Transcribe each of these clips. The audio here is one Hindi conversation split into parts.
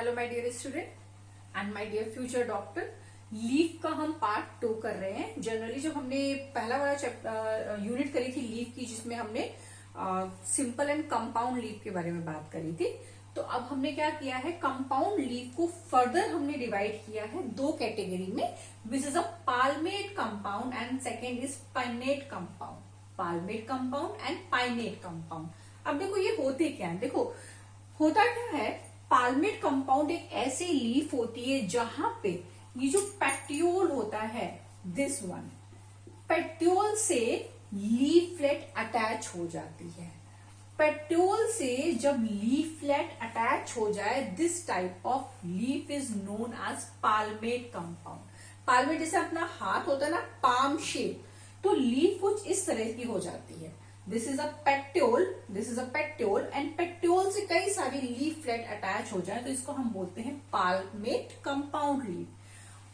Hello my dear student and my dear future doctor. Leaf का हम पार्ट 2 कर रहे हैं। जनरली जब हमने पहला वाला यूनिट करी थी लीव की, जिसमें हमने सिंपल एंड कंपाउंड लीव के बारे में बात करी थी, तो अब हमने क्या किया है, कंपाउंड लीव को फर्दर हमने डिवाइड किया है दो कैटेगरी में, which is a palmate compound and second is pinnate compound. Palmate compound and pinnate compound. अब देखो ये होते क्या है, देखो होता क्या है, पाल्मेट कंपाउंड एक ऐसी लीफ होती है जहां पे ये जो पेट्यूल होता है, दिस वन, पेट्यूल से लीफलेट अटैच हो जाती है। पेट्यूल से जब लीफलेट अटैच हो जाए, this type of leaf is known as palmate compound. Palmate जैसे अपना हाथ होता है ना, पाम शेप, तो लीफ कुछ इस तरह की हो जाती है। This is a petiole, this is a petiole and petiole से कई सारी लीफलेट अटैच हो जाए तो इसको हम बोलते हैं palmate compound leaf.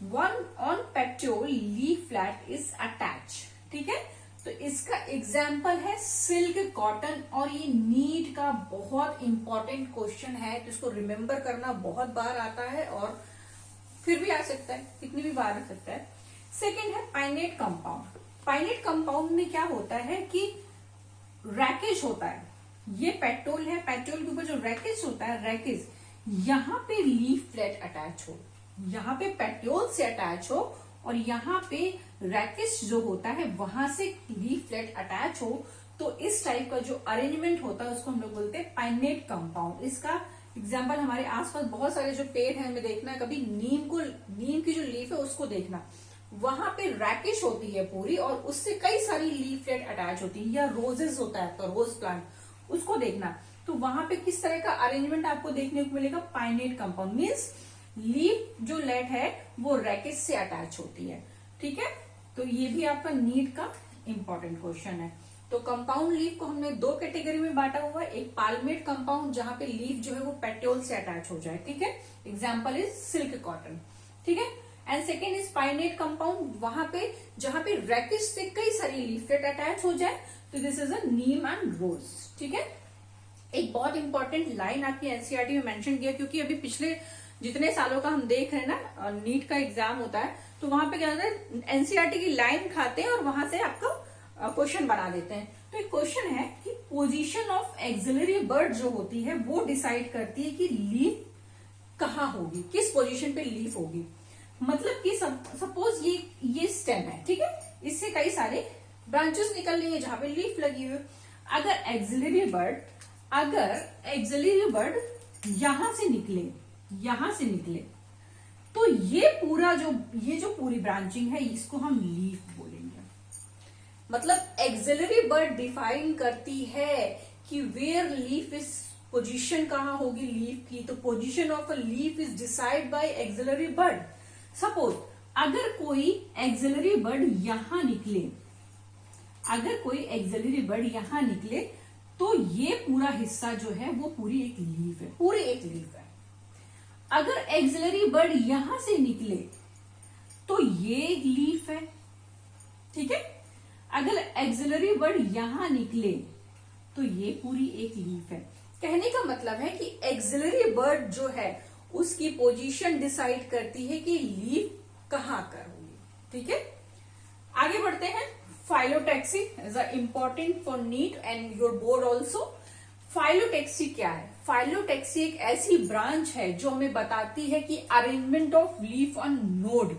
One on petiole leaflet is attach, ठीक है। तो इसका एग्जाम्पल है सिल्क कॉटन, और ये नीट का बहुत इंपॉर्टेंट क्वेश्चन है, तो इसको रिमेम्बर करना बहुत बार आता है और फिर भी आ सकता है, कितनी भी बार आ सकता है। सेकेंड है पाइनेट कंपाउंड। पाइनेट कंपाउंड में क्या होता है कि रैकेज होता है, ये पेट्रोल है, पेट्रोल के ऊपर जो रैकेज होता है, रैकेज यहाँ पे लीफलेट अटैच हो, यहाँ पे पेट्रोल से अटैच हो, और यहाँ पे रैकेज जो होता है वहां से लीफलेट अटैच हो, तो इस टाइप का जो अरेंजमेंट होता है उसको हम लोग बोलते हैं पाइनेट कंपाउंड। इसका एग्जाम्पल हमारे आसपास बहुत सारे जो पेड़ हैं, हमें देखना है, कभी नीम की जो लीफ है उसको देखना, वहां पे रैकेश होती है पूरी और उससे कई सारी लीफलेट अटैच होती है, या रोजेस होता है तो रोज प्लांट, उसको देखना, तो वहां पे किस तरह का अरेंजमेंट आपको देखने को मिलेगा, पाइनेट कंपाउंड मीन्स लीफ जो लेट है वो रैकेश से अटैच होती है, ठीक है। तो ये भी आपका नीट का इंपॉर्टेंट क्वेश्चन है। तो कंपाउंड लीफ को हमने दो कैटेगरी में बांटा हुआ है, एक पाल्मेट कंपाउंड जहां पे लीफ जो है वो पेट्योल से अटैच हो जाए, ठीक है, एग्जाम्पल इज सिल्क कॉटन, ठीक है। And second is pinnate compound, वहां पे जहां पे रैकेज से कई सारी लीफलेट अटैच हो जाए, तो this is a neem and rose, ठीक है। एक बहुत इंपॉर्टेंट लाइन आपकी एनसीईआरटी में मेंशन किया, क्योंकि अभी पिछले जितने सालों का हम देख रहे हैं ना, नीट का एग्जाम होता है, तो वहां पे क्या होता है, एनसीईआरटी की लाइन खाते हैं और वहां से आपका क्वेश्चन बना देते हैं। तो एक क्वेश्चन है कि पोजीशन ऑफ एक्सिलरी बर्ड जो होती है वो डिसाइड करती है कि लीफ कहाँ होगी, किस पोजीशन पे लीफ होगी। मतलब कि सपोज ये स्टेम है, ठीक है, इससे कई सारे ब्रांचेस निकल रही है जहां पे लीफ लगी हुई। अगर एक्सिलरी बर्ड यहां से निकले, तो ये जो पूरी ब्रांचिंग है इसको हम लीफ बोलेंगे। मतलब एक्सिलरी बर्ड डिफाइन करती है कि वेयर लीफ इज, पोजीशन कहां होगी लीफ की, तो position of a leaf is decide by axillary bud. Suppose अगर कोई एक्सिलरी बर्ड यहां निकले, तो ये पूरा हिस्सा जो है वो पूरी एक लीफ है। अगर एक्सिलरी बर्ड यहां से निकले तो ये एक लीफ है, ठीक है। अगर एक्सिलरी बर्ड यहां निकले तो ये पूरी एक लीफ है। कहने का मतलब है कि एक्सिलरी बर्ड जो है उसकी पोजीशन डिसाइड करती है कि लीफ कहां कर होगी, ठीक है। आगे बढ़ते हैं। Phyllotaxy is a important for neat and your board also. Phyllotaxy क्या है? फाइलोटैक्सी एक ऐसी ब्रांच है जो हमें बताती है कि arrangement of leaf on node.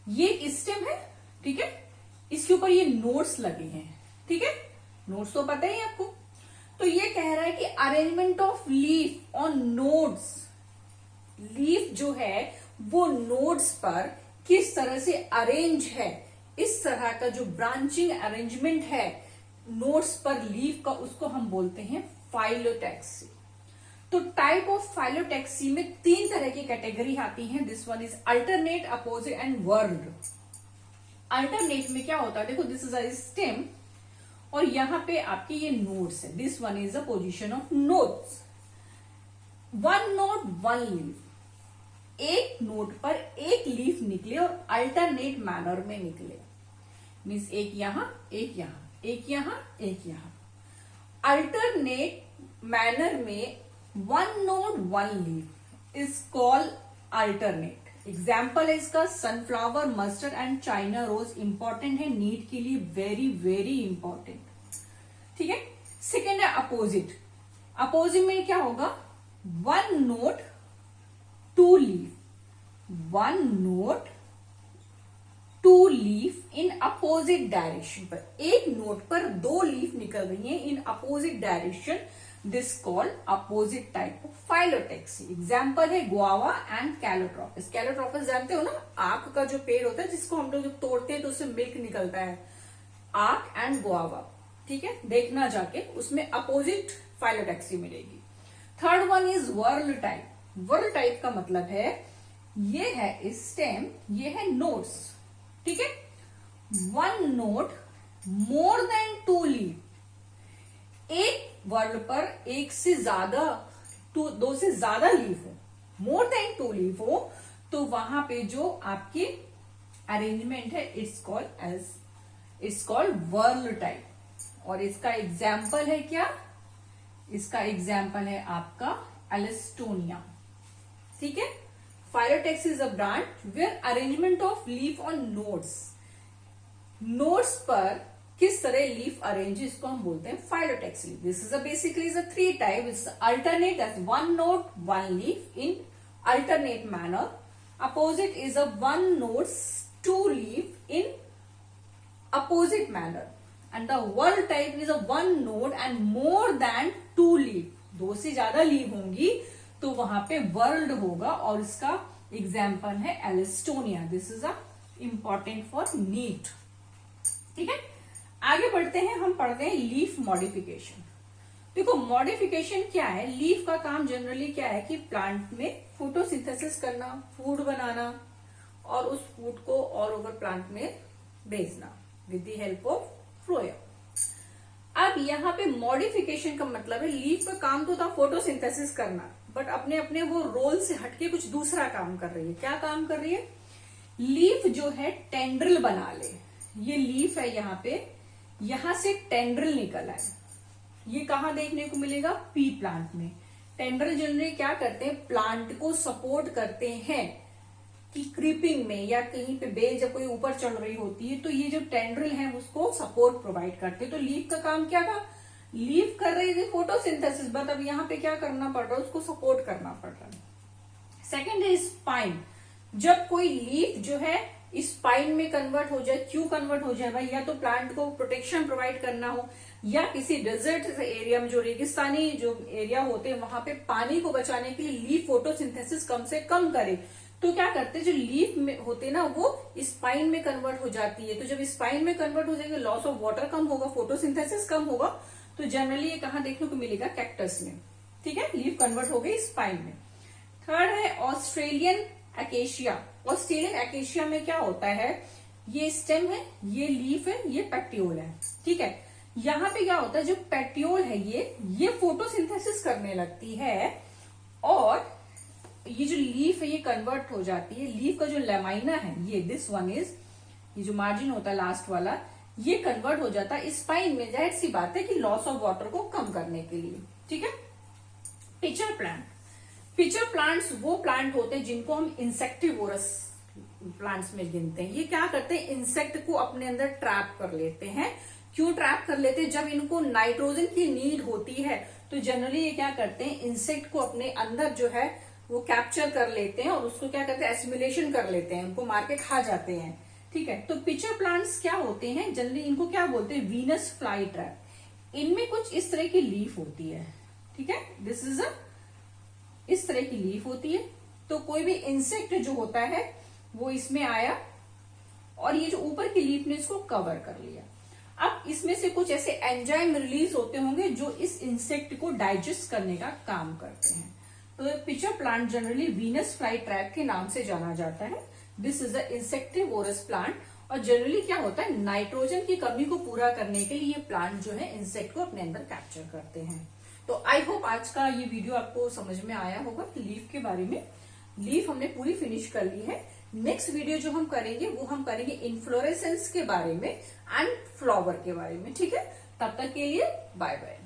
ये एक स्टेम है, ठीक है, इसके ऊपर ये नोड्स लगे हैं, ठीक है, नोड्स तो पता ही आपको। तो ये कह रहा है कि arrangement of leaf on nodes, leaf जो है वो नोड्स पर किस तरह से अरेंज है, इस तरह का जो ब्रांचिंग अरेंजमेंट है नोड्स पर लीफ का, उसको हम बोलते हैं फाइलोटैक्सी। तो टाइप ऑफ फाइलोटैक्सी में 3 तरह की कैटेगरी आती हैं। This one is alternate, opposite and world. Alternate में क्या होता है, देखो दिस इज अ स्टेम और यहां पे आपके ये नोड्स है, this one is a position of nodes. One node one leaf, एक नोड पर एक लीफ निकले और अल्टरनेट मैनर में निकले, मीन्स एक यहां एक यहां एक यहां एक यहां। अल्टरनेट मैनर में one node one leaf, is called alternate. Example है इसका sunflower, mustard and China rose. Important है नीट के लिए, वेरी वेरी इंपॉर्टेंट। ठीक है। सेकेंड है अपोजिट। अपोजिट में क्या होगा, one node to leaf, one node to leaf in opposite direction. पर एक नोट पर दो लीफ निकल रही हैं in opposite direction, this called opposite type of phyllotaxy. Example है गुआवा एंड कैलोट्रोपिस। कैलोट्रोपिस जानते हो ना, आक का जो पेड़ होता है जिसको हम लोग जब तोड़ते हैं तो उससे मिल्क निकलता है, आक एंड गुआवा। ठीक है, देखना जाके, उसमें अपोजिट फाइलोटेक्सी मिलेगी। Third one is whorl type. Whorl type का मतलब है ये है स्टेम, ये है नोट्स। ठीक है, one node more than two leaf. एक वर्ड पर एक से ज्यादा, दो से ज्यादा लीफ हो, मोर देन टू लीफ हो, तो वहां पे जो आपकी अरेंजमेंट है इट्स कॉल्ड वर्ल टाइप। और इसका एग्जाम्पल है क्या, इसका एग्जाम्पल है आपका एलिस्टोनिया। ठीक है, phyllotaxy is a branch where arrangement of leaf on nodes. Nodes पर किस तरह लीफ अरेंज, इसको हम बोलते हैं phyllotaxy. This is basically is a three type. It's alternate as one node one leaf in alternate manner. Opposite is a one node to leaf in opposite manner. And the whorl type is a one node and more than two leaf. दो से ज्यादा लीफ होंगी तो वहां पे वर्ल्ड होगा, और इसका एग्जाम्पल है Alstonia. This is a important for NEET. ठीक है, आगे बढ़ते हैं, हम पढ़ते हैं लीफ मॉडिफिकेशन। देखो मॉडिफिकेशन क्या है, लीफ का काम जनरली क्या है कि प्लांट में फोटोसिंथेसिस करना, फूड बनाना, और उस फूड को और ओवर प्लांट में भेजना with the help of phloem. अब यहाँ पे मॉडिफिकेशन का मतलब है लीफ का काम तो था फोटोसिंथेसिस करना, बट अपने अपने वो रोल से हटके कुछ दूसरा काम कर रही है। क्या काम कर रही है, लीफ जो है टेंड्रिल बना ले। ये लीफ है यहाँ पे, यहां से टेंड्रिल निकल आए। ये कहाँ देखने को मिलेगा, पी प्लांट में। टेंड्रिल जनरली क्या करते हैं, प्लांट को सपोर्ट करते हैं कि क्रीपिंग में या कहीं पे बेल जब कोई ऊपर चढ़ रही होती है तो ये जो टेंड्रिल है उसको सपोर्ट प्रोवाइड करते हैं। तो लीफ का काम क्या था, लीफ कर रही थी फोटोसिंथेसिस, बट अब यहाँ पे क्या करना पड़ रहा है, उसको सपोर्ट करना पड़ रहा है। सेकेंड है स्पाइन। जब कोई लीफ जो है स्पाइन में कन्वर्ट हो जाए, क्यों कन्वर्ट हो जाए भाई, या तो प्लांट को प्रोटेक्शन प्रोवाइड करना हो, या किसी डेजर्ट एरिया में जो रेगिस्तानी जो एरिया होते हैं वहां पे पानी को बचाने के लिए लीफ फोटोसिंथेसिस कम से कम करे, तो क्या करते हैं, जो लीफ में होते ना वो स्पाइन में कन्वर्ट हो जाती है। तो जब स्पाइन में कन्वर्ट हो जाएगी, लॉस ऑफ वाटर कम होगा, फोटोसिंथेसिस कम होगा, तो जनरली ये कहाँ देखने को मिलेगा, कैक्टस में। ठीक है, लीफ कन्वर्ट हो गई स्पाइन में। थर्ड है ऑस्ट्रेलियन एकेशिया। ऑस्ट्रेलियन एकेशिया में क्या होता है, ये स्टेम है, ये लीफ है, ये पेट्यूल है। ठीक है, यहाँ पे क्या होता है, जो पेट्यूल है ये फोटोसिंथेसिस करने लगती है, और ये जो लीफ है ये कन्वर्ट हो जाती है। लीफ का जो लेमाइना है ये, दिस वन इज, ये जो मार्जिन होता है लास्ट वाला, ये कन्वर्ट हो जाता है स्पाइन में। जाहिर सी बात है कि लॉस ऑफ वाटर को कम करने के लिए। ठीक है, पिचर प्लांट। पिचर प्लांट्स वो प्लांट होते हैं जिनको हम इंसेक्टिवोरस प्लांट्स में गिनते हैं। ये क्या करते हैं, इंसेक्ट को अपने अंदर ट्रैप कर लेते हैं। क्यों ट्रैप कर लेते हैं, जब इनको नाइट्रोजन की नीड होती है तो जनरली ये क्या करते हैं, इंसेक्ट को अपने अंदर जो है वो कैप्चर कर लेते हैं और उसको क्या करते हैं, एसिमिलेशन कर लेते हैं, उनको मार के खा जाते हैं। ठीक है, तो पिचर प्लांट्स क्या होते हैं, जनरली इनको क्या बोलते हैं, वीनस फ्लाई ट्रैप। इनमें कुछ इस तरह की लीफ होती है। ठीक है, दिस इज इस तरह की लीफ होती है। तो कोई भी इंसेक्ट जो होता है वो इसमें आया और ये जो ऊपर की लीफ ने इसको कवर कर लिया। अब इसमें से कुछ ऐसे एंजाइम रिलीज होते होंगे जो इस इंसेक्ट को डाइजेस्ट करने का काम करते हैं। तो pitcher plant generally Venus fly trap के नाम से जाना जाता है। This is a insectivorous plant, और जनरली क्या होता है, नाइट्रोजन की कमी को पूरा करने के लिए ये प्लांट जो है इंसेक्ट को अपने अंदर कैप्चर करते हैं। तो आई होप आज का ये वीडियो आपको समझ में आया होगा लीफ के बारे में। लीफ हमने पूरी फिनिश कर ली है। नेक्स्ट वीडियो जो हम करेंगे वो हम करेंगे इन्फ्लोरेसेंस के बारे में एंड फ्लावर के बारे में। ठीक है, तब तक के लिए बाय बाय।